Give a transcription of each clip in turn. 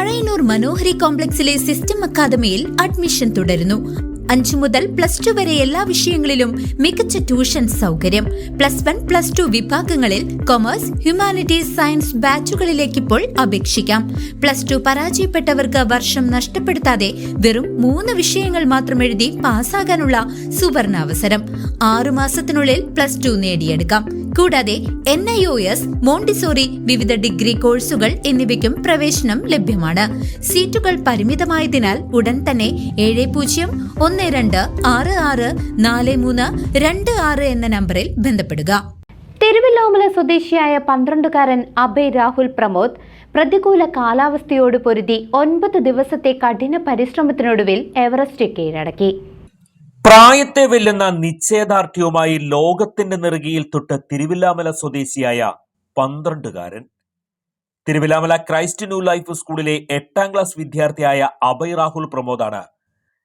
പഴയന്നൂർ മനോഹരി കോംപ്ലക്സിലെ system അക്കാദമിയിൽ admission തുടരുന്നു. 5 മുതൽ +2 വരെ എല്ലാ വിഷയങ്ങളിലും മികച്ച ട്യൂഷൻ സൗകര്യം. +1, +2 വിഭാഗങ്ങളിൽ കൊമേഴ്സ്, ഹ്യൂമാനിറ്റീസ്, സയൻസ് ബാച്ചുകളിലേക്ക് ഇപ്പോൾ അപേക്ഷിക്കാം. +2 പരാജയപ്പെട്ടവർക്ക് വർഷം നഷ്ടപ്പെടുത്താതെ വെറും 3 വിഷയങ്ങൾ മാത്രം എഴുതി പാസ്സാകാനുള്ള സുവർണാവസരം. 6 മാസത്തിനുള്ളിൽ +2 നേടിയെടുക്കാം. കൂടാതെ NIOS, മോണ്ടിസോറി, വിവിധ ഡിഗ്രി കോഴ്സുകൾ എന്നിവയ്ക്കും പ്രവേശനം ലഭ്യമാണ്. സീറ്റുകൾ പരിമിതമായതിനാൽ ഉടൻ തന്നെ 7012664326 എന്ന നമ്പറിൽ ബന്ധപ്പെടുക. തിരുവല്ലോമല സ്വദേശിയായ 12കാരൻ അഭയ് രാഹുൽ പ്രമോദ് പ്രതികൂല കാലാവസ്ഥയോട് പൊരുതി 9 ദിവസത്തെ കഠിന പരിശ്രമത്തിനൊടുവിൽ എവറസ്റ്റ് കീഴടക്കി. പ്രായത്തെ വെല്ലുന്ന നിശ്ചയദാർഢ്യവുമായി ലോകത്തിന്റെ നെറുകയിൽ തൊട്ട് തിരുവില്ലാമല സ്വദേശിയായ 12കാരൻ. തിരുവില്ലാമല ക്രൈസ്റ്റ് ന്യൂ ലൈഫ് സ്കൂളിലെ 8ാം ക്ലാസ് വിദ്യാർത്ഥിയായ അഭയ് രാഹുൽ പ്രമോദാണ്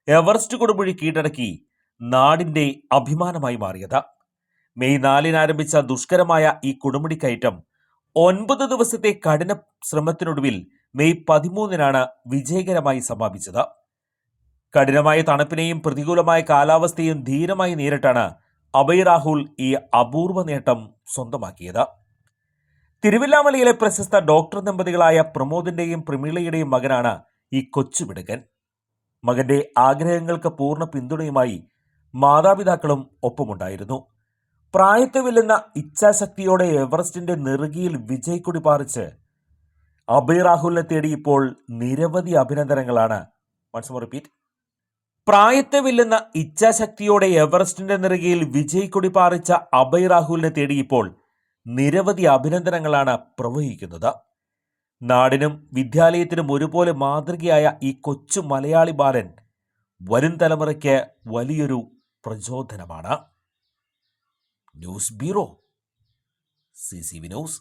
എവറസ്റ്റ് കൊടുമുടി കീഴടക്കി നാടിന്റെ അഭിമാനമായി മാറിയത്. മെയ് 4 ആരംഭിച്ച ദുഷ്കരമായ ഈ കൊടുമുടി കയറ്റം 9 ദിവസത്തെ കഠിന ശ്രമത്തിനൊടുവിൽ മെയ് 13 വിജയകരമായി സമാപിച്ചത്. കഠിനമായ തണുപ്പിനെയും പ്രതികൂലമായ കാലാവസ്ഥയും ധീരമായി നേരിട്ടാണ് അഭയ് രാഹുൽ ഈ അപൂർവ നേട്ടം സ്വന്തമാക്കിയത്. തിരുവില്ലാമലയിലെ പ്രശസ്ത ഡോക്ടർ ദമ്പതികളായ പ്രമോദിന്റെയും പ്രമീളയുടെയും മകനാണ് ഈ കൊച്ചുമിടുക്കൻ. മകന്റെ ആഗ്രഹങ്ങൾക്ക് പൂർണ്ണ പിന്തുണയുമായി മാതാപിതാക്കളും ഒപ്പമുണ്ടായിരുന്നു. പ്രായത്തെ വെല്ലുന്ന ഇച്ഛാശക്തിയോടെ എവറസ്റ്റിന്റെ നെറുകയിൽ വിജയക്കൊടി പാറിച്ച് അഭയ് രാഹുലിനെ തേടി ഇപ്പോൾ നിരവധി അഭിനന്ദനങ്ങളാണ്. പ്രായത്തെ വെല്ലുന്ന ഇച്ഛാശക്തിയോടെ എവറസ്റ്റിന്റെ നെറുകയിൽ വിജയക്കൊടി പാറിച്ച അഭയ് രാഹുലിനെ തേടി ഇപ്പോൾ നിരവധി അഭിനന്ദനങ്ങളാണ് പ്രവഹിക്കുന്നത്. നാടിനും വിദ്യാലയത്തിനും ഒരുപോലെ മാതൃകയായ ഈ കൊച്ചു മലയാളി ബാലൻ വരും തലമുറയ്ക്ക് വലിയൊരു പ്രചോദനമാണ്. News bureau, CCV news.